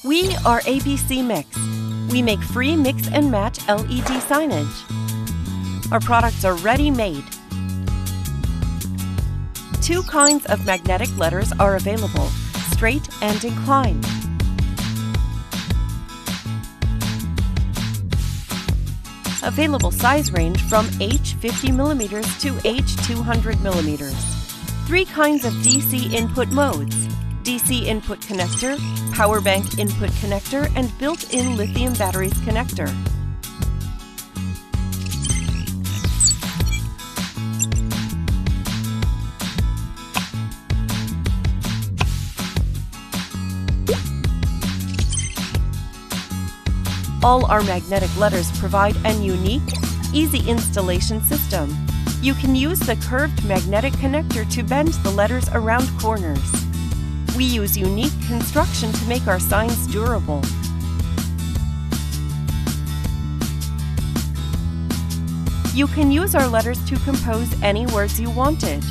We are ABC Mix. We make free mix and match LED signage. Our products are ready-made. 2 kinds of magnetic letters are available, straight and inclined. Available size range from H 50mm to H 200mm. 3 kinds of DC input modes: DC input connector, power bank input connector, and built-in lithium batteries connector. All our magnetic letters provide an unique, easy installation system. You can use the curved magnetic connector to bend the letters around corners. We use unique construction to make our signs durable. You can use our letters to compose any words you wanted.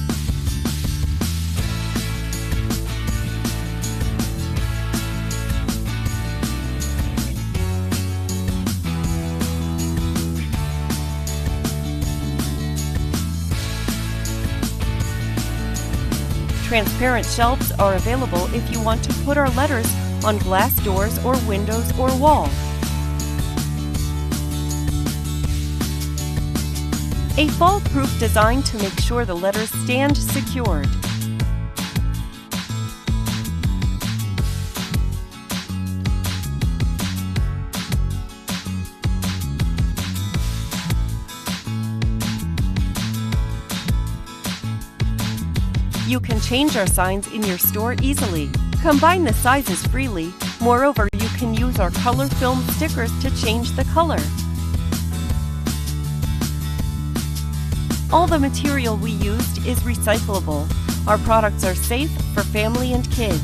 Transparent shelves are available if you want to put our letters on glass doors or windows or walls. A fall-proof design to make sure the letters stand secured. You can change our signs in your store easily. Combine the sizes freely. Moreover, you can use our color film stickers to change the color. All the material we used is recyclable. Our products are safe for family and kids.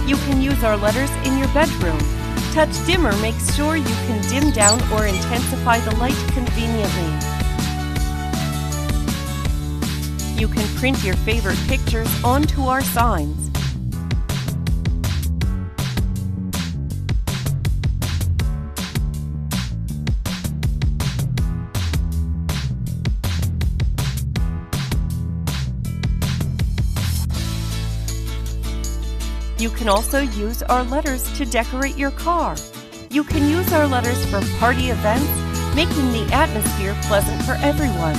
You can use our letters in your bedroom. Touch Dimmer makes sure you can dim down or intensify the light conveniently. You can print your favorite pictures onto our signs. You can also use our letters to decorate your car. You can use our letters for party events, making the atmosphere pleasant for everyone.